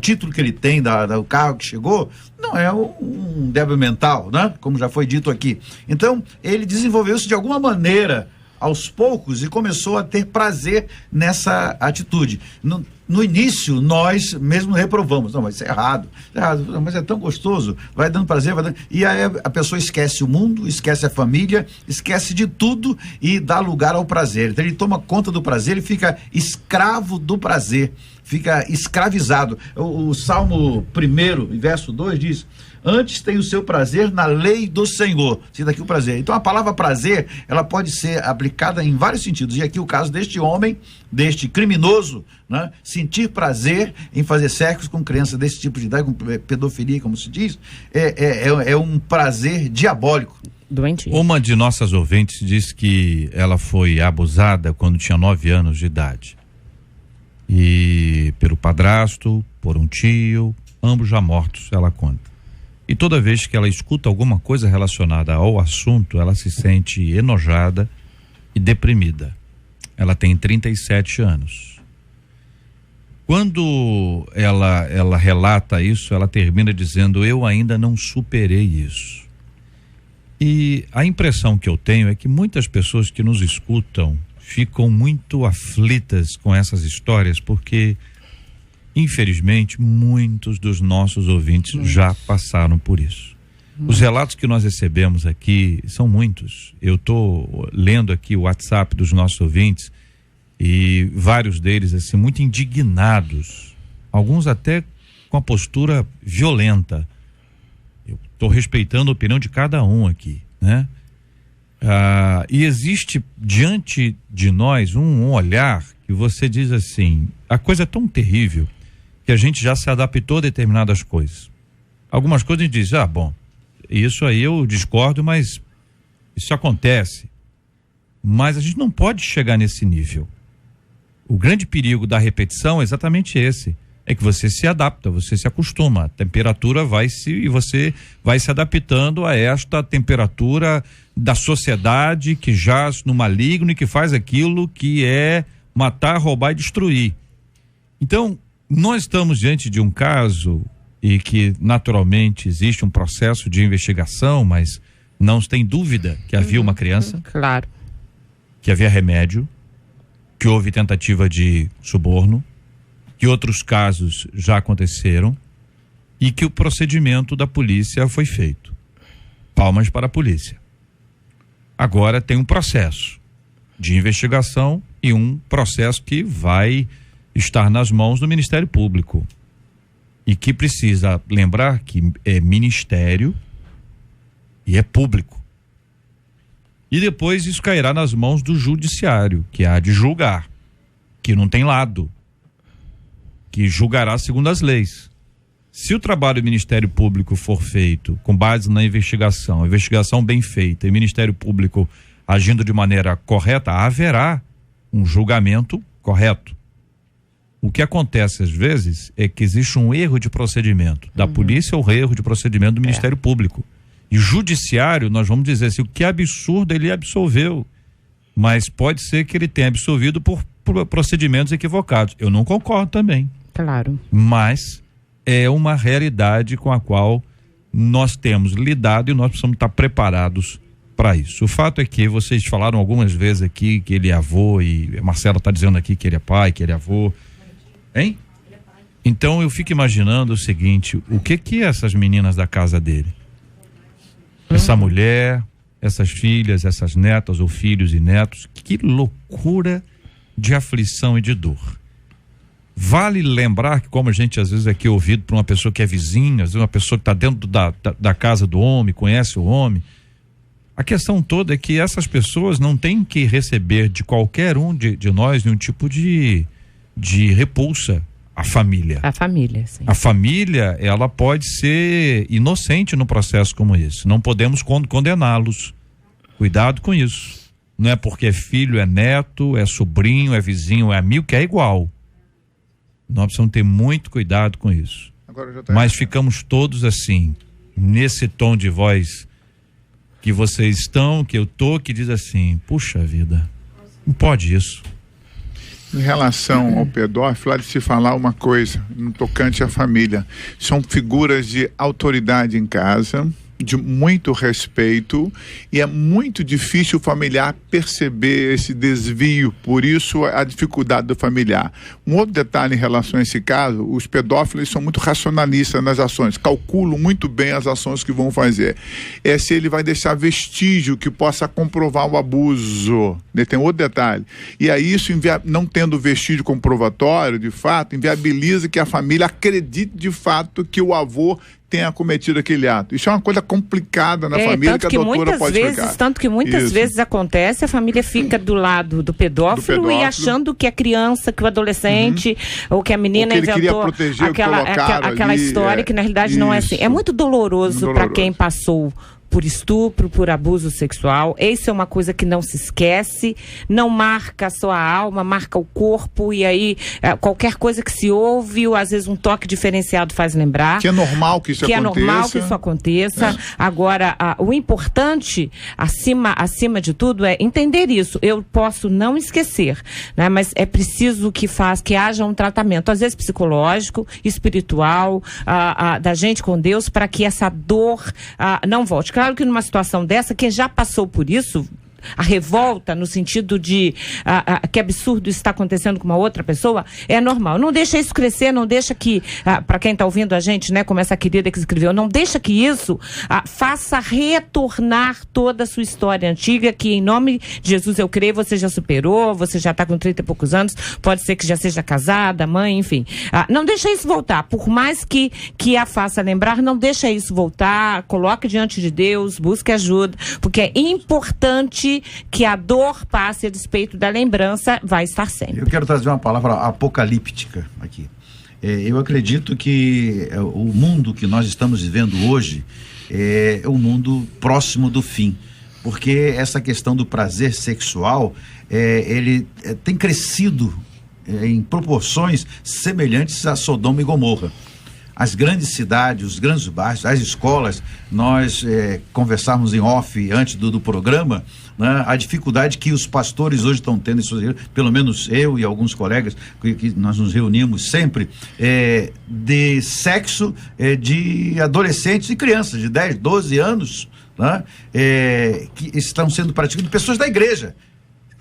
título que ele tem, do carro que chegou, não é um débil mental, né? Como já foi dito aqui. Então, ele desenvolveu isso de alguma maneira aos poucos e começou a ter prazer nessa atitude. no início, nós mesmo reprovamos. Não, mas isso é errado. Não, mas é tão gostoso. Vai dando prazer, vai dando... E aí a pessoa esquece o mundo, esquece a família, esquece de tudo e dá lugar ao prazer. Então ele toma conta do prazer, ele fica escravo do prazer, fica escravizado. O Salmo 1, verso 2 diz: antes tem o seu prazer na lei do Senhor. Cita aqui o prazer. Então a palavra prazer, ela pode ser aplicada em vários sentidos. E aqui o caso deste homem, deste criminoso, né? Sentir prazer em fazer sexo com crianças desse tipo de idade, com pedofilia, como se diz, é um prazer diabólico. Doentio. Uma de nossas ouvintes disse que ela foi abusada quando tinha 9 anos de idade. E pelo padrasto, por um tio, ambos já mortos, ela conta. E toda vez que ela escuta alguma coisa relacionada ao assunto, ela se sente enojada e deprimida. Ela tem 37 anos. Quando ela relata isso, ela termina dizendo: eu ainda não superei isso. E a impressão que eu tenho é que muitas pessoas que nos escutam ficam muito aflitas com essas histórias, porque infelizmente muitos dos nossos ouvintes já passaram por isso. Os relatos que nós recebemos aqui são muitos. Eu estou lendo aqui o WhatsApp dos nossos ouvintes e vários deles assim muito indignados, alguns até com a postura violenta. Eu estou respeitando a opinião de cada um aqui, né? E existe diante de nós um olhar que você diz assim: a coisa é tão terrível que a gente já se adaptou a determinadas coisas. Algumas coisas a gente diz: bom, isso aí eu discordo, mas isso acontece. Mas a gente não pode chegar nesse nível. O grande perigo da repetição é exatamente esse. É que você se adapta, você se acostuma, a temperatura e você vai se adaptando a esta temperatura da sociedade que jaz no maligno e que faz aquilo que é matar, roubar e destruir. Então, nós estamos diante de um caso e que naturalmente existe um processo de investigação, mas não se tem dúvida que havia uma criança, claro, que havia remédio, que houve tentativa de suborno, que outros casos já aconteceram e que o procedimento da polícia foi feito. Palmas para a polícia. Agora tem um processo de investigação e um processo que vai estar nas mãos do Ministério Público e que precisa lembrar que é ministério e é público. E depois isso cairá nas mãos do judiciário, que há de julgar, que não tem lado, que julgará segundo as leis. Se o trabalho do Ministério Público for feito com base na investigação, investigação bem feita e o Ministério Público agindo de maneira correta, haverá um julgamento correto. O que acontece às vezes é que existe um erro de procedimento da polícia ou erro de procedimento do Ministério Público. E o judiciário, nós vamos dizer assim, o que é absurdo, ele absolveu, mas pode ser que ele tenha absolvido por procedimentos equivocados. Eu não concordo também. Claro. Mas é uma realidade com a qual nós temos lidado e nós precisamos estar preparados para isso. O fato é que vocês falaram algumas vezes aqui que ele é avô e a Marcela está dizendo aqui que ele é pai, que ele é avô. Hein? Então eu fico imaginando o seguinte: o que essas meninas da casa dele? Essa mulher, essas filhas, essas netas ou filhos e netos, que loucura de aflição e de dor. Vale lembrar que, como a gente às vezes aqui é ouvido por uma pessoa que é vizinha, às vezes uma pessoa que está dentro da casa do homem, conhece o homem, a questão toda é que essas pessoas não têm que receber de qualquer um de nós nenhum tipo de repulsa à família. A família, sim. A família, ela pode ser inocente no processo como esse. Não podemos condená-los. Cuidado com isso. Não é porque é filho, é neto, é sobrinho, é vizinho, é amigo, que é igual. Nós precisamos ter muito cuidado com isso. Mas ficamos todos assim, nesse tom de voz que vocês estão, que eu tô, que diz assim: puxa vida, não pode isso. Em relação ao pedófilo, há de se falar uma coisa no tocante à família. São figuras de autoridade em casa, de muito respeito, e é muito difícil o familiar perceber esse desvio, por isso a dificuldade do familiar. Um outro detalhe em relação a esse caso, os pedófilos são muito racionalistas nas ações, calculam muito bem as ações que vão fazer. É se ele vai deixar vestígio que possa comprovar o abuso. Tem outro detalhe. E aí isso, não tendo vestígio comprovatório, de fato, inviabiliza que a família acredite de fato que o avô tenha cometido aquele ato. Isso é uma coisa complicada na família, que a doutora pode explicar. Tanto que muitas vezes acontece, a família fica do lado do pedófilo e achando que a criança, que o adolescente, ou que a menina que ele inventou proteger, aquela história que na realidade não é assim. É muito doloroso para quem passou por estupro, por abuso sexual. Isso é uma coisa que não se esquece, não marca só a alma, marca o corpo, e aí qualquer coisa que se ouve, ou às vezes um toque diferenciado faz lembrar. Que é normal que isso aconteça. Que é normal que isso aconteça. Agora, o importante, acima de tudo, é entender isso. Eu posso não esquecer, né? Mas é preciso que haja um tratamento, às vezes psicológico, espiritual, da gente com Deus, para que essa dor não volte. Claro que numa situação dessa, quem já passou por isso, a revolta no sentido de que absurdo isso está acontecendo com uma outra pessoa, é normal. Não deixa isso crescer, não deixa que, para quem está ouvindo a gente, né, como essa querida que escreveu, não deixa que isso faça retornar toda a sua história antiga, que em nome de Jesus eu creio, você já superou, você já está com 30 e poucos anos, pode ser que já seja casada, mãe, enfim. Não deixa isso voltar, por mais que a faça lembrar, não deixa isso voltar, coloque diante de Deus, busque ajuda, porque é importante que a dor passe a despeito da lembrança, vai estar sempre. Eu quero trazer uma palavra apocalíptica aqui. Eu acredito que o mundo que nós estamos vivendo hoje é um mundo próximo do fim, porque essa questão do prazer sexual, ele tem crescido em proporções semelhantes a Sodoma e Gomorra. As grandes cidades, os grandes bairros, as escolas, nós conversávamos em off antes do programa, né, a dificuldade que os pastores hoje estão tendo, pelo menos eu e alguns colegas que nós nos reunimos sempre, de sexo de adolescentes e crianças de 10, 12 anos, né, que estão sendo praticados, pessoas da igreja,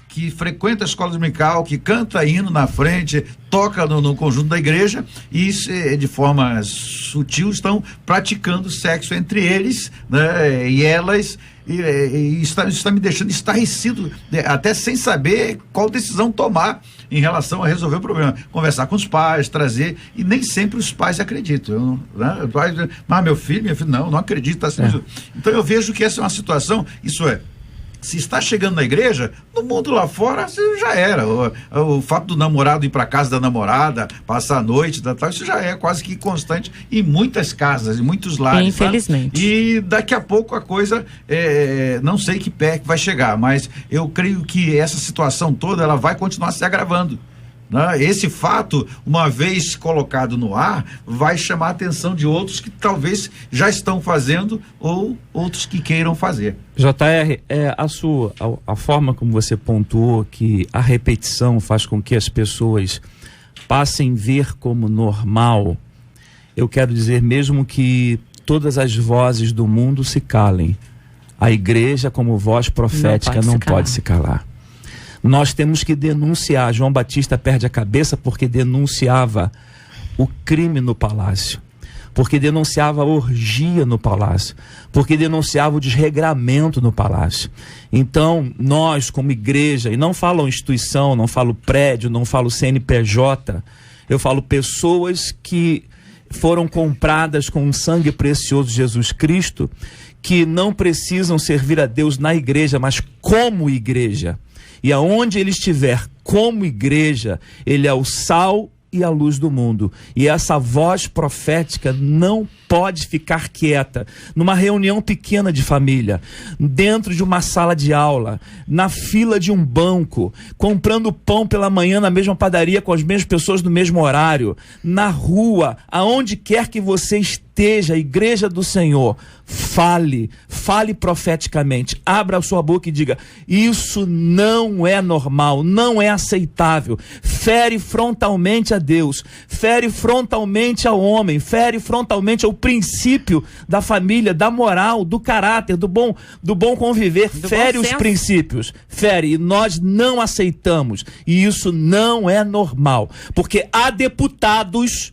que frequenta a escola dominical, que canta hino na frente, toca no conjunto da igreja e de forma sutil estão praticando sexo entre eles, né, e elas, e está me deixando estarrecido, até sem saber qual decisão tomar em relação a resolver o problema. Conversar com os pais, trazer, e nem sempre os pais acreditam. Mas meu filho, minha filha, não acredita. Assim, Então eu vejo que essa é uma situação, se está chegando na igreja, no mundo lá fora, já era. O fato do namorado ir para casa da namorada, passar a noite, isso já é quase que constante em muitas casas, em muitos lares. Infelizmente. Sabe? E daqui a pouco a coisa, não sei que pé que vai chegar, mas eu creio que essa situação toda, ela vai continuar se agravando. Esse fato, uma vez colocado no ar, vai chamar a atenção de outros que talvez já estão fazendo ou outros que queiram fazer. JR, a forma como você pontuou que a repetição faz com que as pessoas passem a ver como normal, eu quero dizer, mesmo que todas as vozes do mundo se calem, a igreja como voz profética não pode se calar. Nós temos que denunciar. João Batista perde a cabeça porque denunciava o crime no palácio, porque denunciava a orgia no palácio, porque denunciava o desregramento no palácio. Então, nós como igreja, e não falo instituição, não falo prédio, não falo CNPJ, eu falo pessoas que foram compradas com o sangue precioso de Jesus Cristo, que não precisam servir a Deus na igreja, mas como igreja. E aonde ele estiver como igreja, ele é o sal e a luz do mundo. E essa voz profética não pode ficar quieta numa reunião pequena de família, dentro de uma sala de aula, na fila de um banco, comprando pão pela manhã na mesma padaria com as mesmas pessoas no mesmo horário, na rua, aonde quer que você esteja, esteja a igreja do Senhor, fale profeticamente, abra a sua boca e diga: isso não é normal, não é aceitável. Fere frontalmente a Deus, fere frontalmente ao homem, fere frontalmente ao princípio da família, da moral, do caráter, do bom conviver, fere os princípios, fere, e nós não aceitamos, e isso não é normal, porque há deputados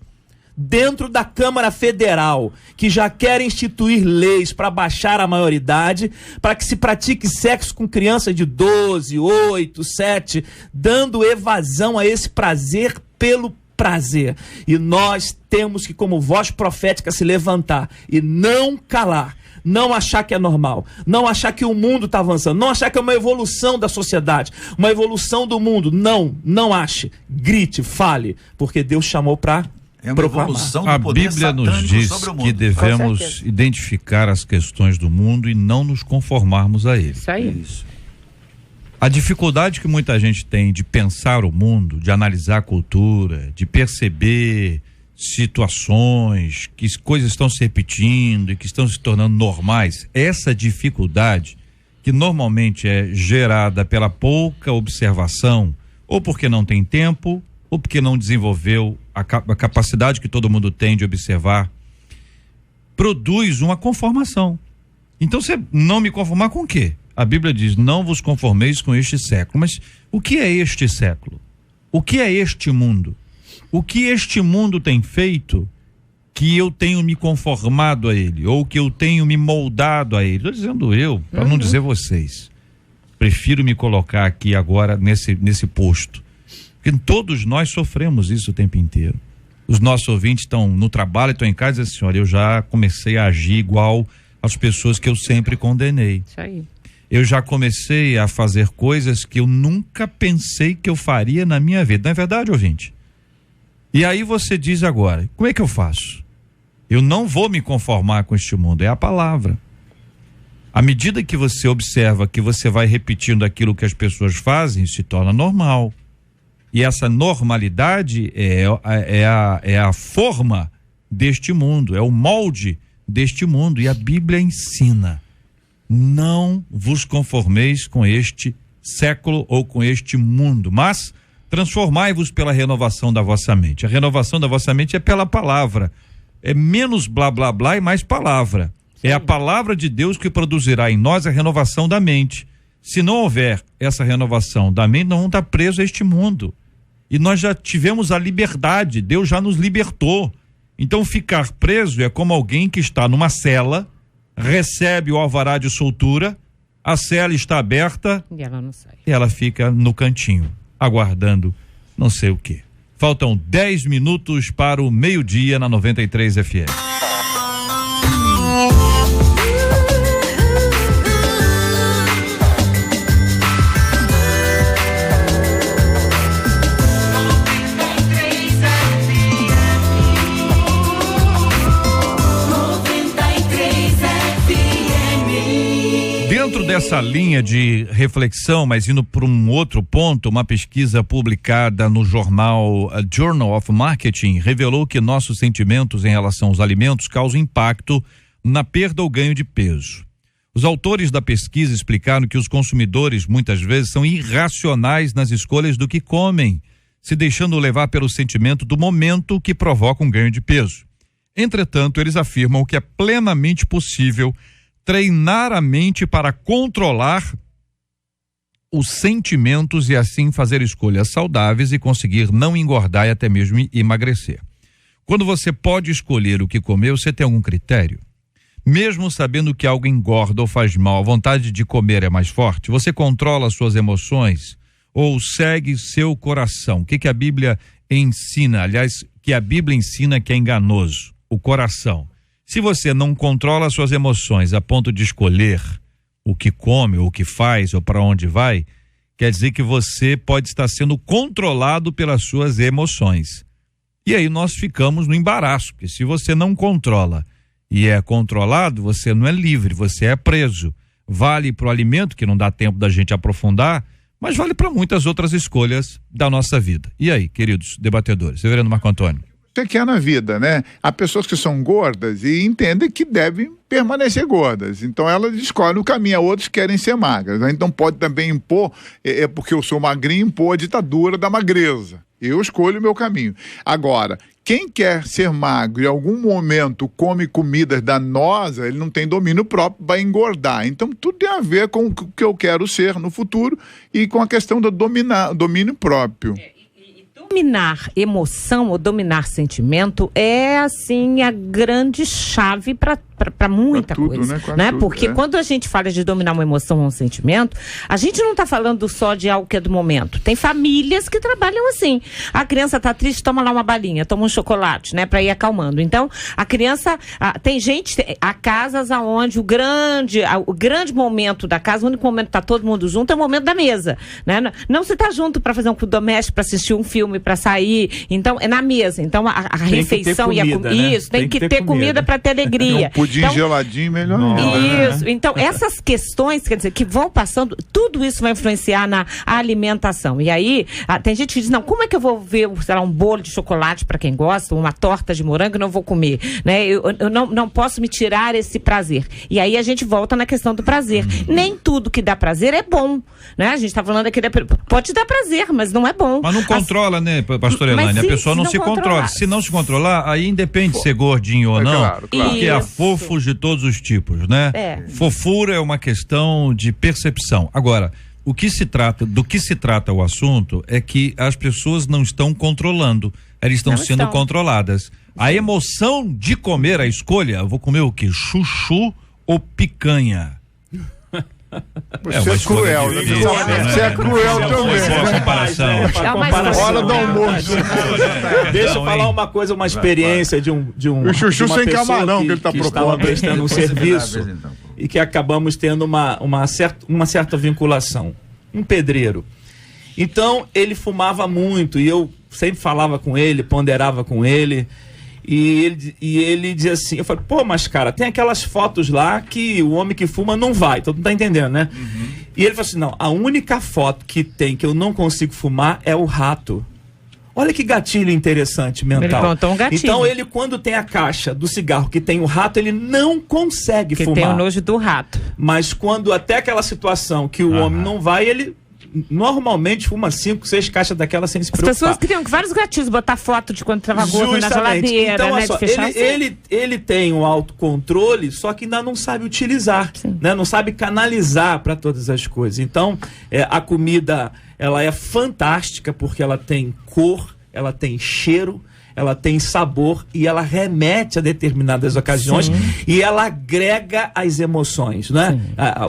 dentro da Câmara Federal que já querem instituir leis para baixar a maioridade, para que se pratique sexo com crianças de 12, 8, 7, dando evasão a esse prazer pelo prazer. E nós temos que, como voz profética, se levantar e não calar. Não achar que é normal, não achar que o mundo está avançando, não achar que é uma evolução da sociedade, uma evolução do mundo. Não ache, grite, fale, porque Deus chamou para evolução do a poder Bíblia nos diz sobre o mundo. que devemos identificar as questões do mundo e não nos conformarmos a ele. Isso aí. Isso. A dificuldade que muita gente tem de pensar o mundo, de analisar a cultura, de perceber situações, que coisas estão se repetindo e que estão se tornando normais, essa dificuldade que normalmente é gerada pela pouca observação, ou porque não tem tempo, ou porque não desenvolveu a capacidade que todo mundo tem de observar, produz uma conformação. Então, você não me conformar com o quê? A Bíblia diz: não vos conformeis com este século. Mas o que é este século? O que é este mundo? O que este mundo tem feito que eu tenho me conformado a ele, ou que eu tenho me moldado a ele? Estou dizendo eu, para não dizer vocês. Prefiro me colocar aqui agora nesse posto. Porque todos nós sofremos isso o tempo inteiro. Os nossos ouvintes estão no trabalho, estão em casa e dizem: senhora, eu já comecei a agir igual às pessoas que eu sempre condenei. Isso aí. Eu já comecei a fazer coisas que eu nunca pensei que eu faria na minha vida. Não é verdade, ouvinte? E aí você diz agora: como é que eu faço? Eu não vou me conformar com este mundo, é a palavra. À medida que você observa que você vai repetindo aquilo que as pessoas fazem, se torna normal. E essa normalidade é a forma deste mundo, é o molde deste mundo. E a Bíblia ensina: não vos conformeis com este século ou com este mundo, mas transformai-vos pela renovação da vossa mente. A renovação da vossa mente é pela palavra. É menos blá blá blá e mais palavra. Sim. É a palavra de Deus que produzirá em nós a renovação da mente. Se não houver essa renovação da mente, nós vamos estar presos a este mundo. E nós já tivemos a liberdade, Deus já nos libertou. Então, ficar preso é como alguém que está numa cela, recebe o alvará de soltura, a cela está aberta e ela não sai. E ela fica no cantinho, aguardando não sei o quê. Faltam 10 minutos para o meio-dia na 93 FM. Dentro dessa linha de reflexão, mas indo para um outro ponto, uma pesquisa publicada no jornal Journal of Marketing revelou que nossos sentimentos em relação aos alimentos causam impacto na perda ou ganho de peso. Os autores da pesquisa explicaram que os consumidores muitas vezes são irracionais nas escolhas do que comem, se deixando levar pelo sentimento do momento que provoca um ganho de peso. Entretanto, eles afirmam que é plenamente possível treinar a mente para controlar os sentimentos e assim fazer escolhas saudáveis e conseguir não engordar e até mesmo emagrecer. Quando você pode escolher o que comer, você tem algum critério? Mesmo sabendo que algo engorda ou faz mal, a vontade de comer é mais forte? Você controla suas emoções ou segue seu coração? O que a Bíblia ensina? Aliás, que a Bíblia ensina que é enganoso, o coração. Se você não controla suas emoções a ponto de escolher o que come, ou o que faz, ou para onde vai, quer dizer que você pode estar sendo controlado pelas suas emoções. E aí nós ficamos no embaraço, porque se você não controla e é controlado, você não é livre, você é preso. Vale para o alimento, que não dá tempo da gente aprofundar, mas vale para muitas outras escolhas da nossa vida. E aí, queridos debatedores? Reverendo Marco Antônio. você quer na vida, né? Há pessoas que são gordas e entendem que devem permanecer gordas. Então elas escolhem o caminho, outros querem ser magras. Né? Então pode também impor, porque eu sou magrinho, impor a ditadura da magreza. Eu escolho o meu caminho. Agora, quem quer ser magro e em algum momento come comidas danosas, ele não tem domínio próprio, vai engordar. Então tudo tem a ver com o que eu quero ser no futuro e com a questão do domínio próprio. Dominar emoção ou dominar sentimento é, assim, a grande chave para muita tudo, coisa, né? Porque quando a gente fala de dominar uma emoção ou um sentimento, a gente não está falando só de algo que é do momento. Tem famílias que trabalham assim. A criança está triste, toma lá uma balinha, toma um chocolate, né, para ir acalmando. Então, a criança, tem há casas onde o grande momento da casa, o único momento que está todo mundo junto é o momento da mesa, né? Não se está junto para fazer um culto doméstico, para assistir um filme, para sair. Então, é na mesa. Então, a refeição e a comida, né? Isso, tem que ter comida para ter alegria. Pudim geladinho, melhor ainda. Isso. Então, essas questões, quer dizer, que vão passando, tudo isso vai influenciar na alimentação. E aí, tem gente que diz, não, como é que eu vou ver, sei lá, um bolo de chocolate para quem gosta, uma torta de morango, e não vou comer, né? Eu não posso me tirar esse prazer. E aí a gente volta na questão do prazer. Nem tudo que dá prazer é bom, né? A gente está falando aqui, pode dar prazer, mas não é bom. Mas não controla, né, pastor Elaine? A pessoa não se controla. Se não se controlar, aí independe de ser gordinho ou não, claro. Porque há fofos de todos os tipos, né? Fofura é uma questão de percepção. Agora, do que se trata o assunto é que as pessoas não estão controlando, elas estão sendo controladas. A emoção de comer, a escolha, eu vou comer o quê? Chuchu ou picanha? Você é cruel, né? Você é cruel também. Boa comparação. Hora do almoço. Deixa eu falar uma coisa, uma experiência de um o chuchu sem camarão que ele está propondo. Estava prestando um serviço e que acabamos tendo uma certa vinculação. Um pedreiro. Então, ele fumava muito e eu sempre falava com ele, ponderava com ele. E ele dizia assim, eu falei, pô, mas cara, tem aquelas fotos lá que o homem que fuma não vai, todo mundo tá entendendo, né? E ele falou assim, não, a única foto que tem que eu não consigo fumar é o rato. Olha que gatilho interessante mental. Ele contou um gatilho. Então ele, quando tem a caixa do cigarro que tem o rato, ele não consegue fumar. Tem o nojo do rato. Mas quando até aquela situação que o homem não vai, ele normalmente fuma 5, 6 caixas daquela sem se preocupar. As pessoas criam vários gatilhos, botar foto de quando estava gordo na geladeira, então, né? Só, de fechar ele tem um autocontrole, só que ainda não sabe utilizar, né? Não sabe canalizar para todas as coisas. Então, a comida, ela é fantástica porque ela tem cor, ela tem cheiro, ela tem sabor e ela remete a determinadas ocasiões e ela agrega as emoções, né?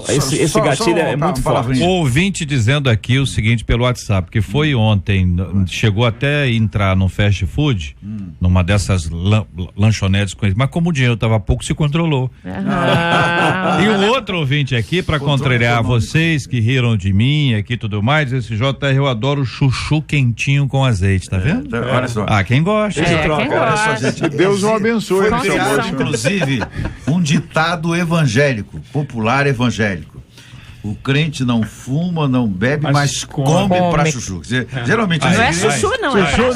Esse gatilho é muito forte. O ouvinte dizendo aqui o seguinte pelo WhatsApp, que foi ontem, chegou até a entrar no fast food, numa dessas lanchonetes com ele, mas como o dinheiro estava pouco, se controlou. E o outro ouvinte aqui, para contrariar vocês que riram de mim aqui e tudo mais, esse JR, eu adoro chuchu quentinho com azeite, tá vendo? Olha só. Quem gosta. Olha só, gente. Deus o abençoe. Foi criado, inclusive, um ditado evangélico, popular evangélico. O crente não fuma, não bebe, mas come pra chuchu. Quer dizer, geralmente não é chuchu, não. Chuchu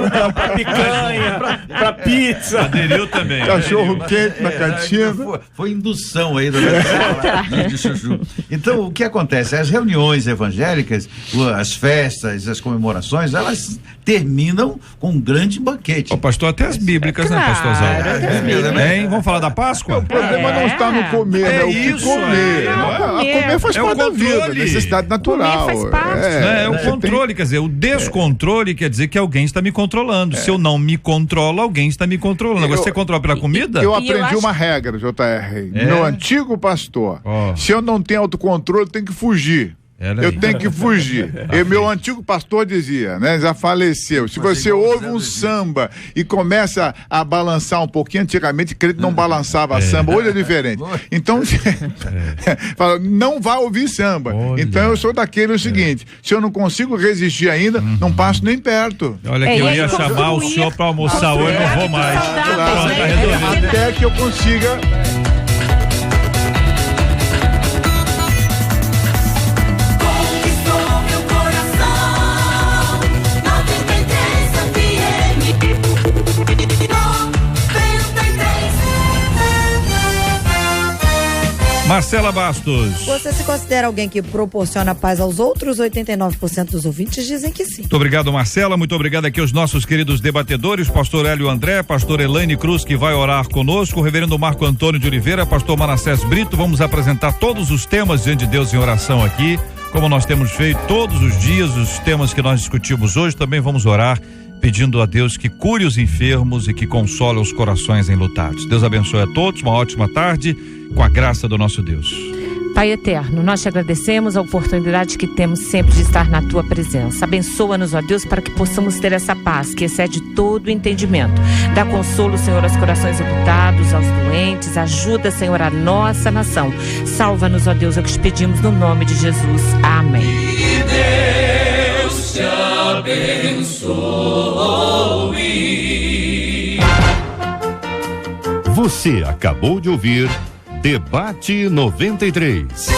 não. Pra picanha, pra pizza. Aderiu também. Cachorro quente na cantina. Foi indução aí de chuchu. Então, o que acontece? As reuniões evangélicas, as festas, as comemorações, elas terminam com um grande banquete. Ô, pastor, até as bíblicas, né, pastorzão? Vamos falar da Páscoa? O problema não está no comer, é o que comer. Comer faz parte da vida, necessidade natural. Comer faz parte. É o controle, quer dizer, o descontrole quer dizer que alguém está me controlando. Se eu não me controlo, alguém está me controlando. Agora, você controla pela comida? Eu aprendi uma regra, JR. Meu antigo pastor, se eu não tenho autocontrole, eu tenho que fugir. Eu tenho que fugir. E meu antigo pastor dizia, né? Já faleceu. Se você ouve um samba e começa a balançar um pouquinho, antigamente crente não balançava samba, hoje é diferente. Então, fala, não vá ouvir samba. Então eu sou daquele seguinte, se eu não consigo resistir ainda, não passo nem perto. Olha que eu ia chamar o senhor para almoçar hoje, não vou mais. Até que eu consiga... Marcela Bastos. Você se considera alguém que proporciona paz aos outros? 89% dos ouvintes dizem que sim. Muito obrigado, Marcela. Muito obrigado aqui aos nossos queridos debatedores, pastor Hélio André, pastor Elaine Cruz, que vai orar conosco, o reverendo Marco Antônio de Oliveira, pastor Manassés Brito. Vamos apresentar todos os temas diante de Deus em oração aqui, como nós temos feito todos os dias, os temas que nós discutimos hoje. Também vamos orar pedindo a Deus que cure os enfermos e que console os corações enlutados. Deus abençoe a todos, uma ótima tarde, com a graça do nosso Deus. Pai eterno, nós te agradecemos a oportunidade que temos sempre de estar na tua presença. Abençoa-nos, ó Deus, para que possamos ter essa paz que excede todo o entendimento. Dá consolo, Senhor, aos corações enlutados, aos doentes. Ajuda, Senhor, a nossa nação. Salva-nos, ó Deus, é o que te pedimos no nome de Jesus. Amém. Que Deus te abençoe. Você acabou de ouvir Debate 93.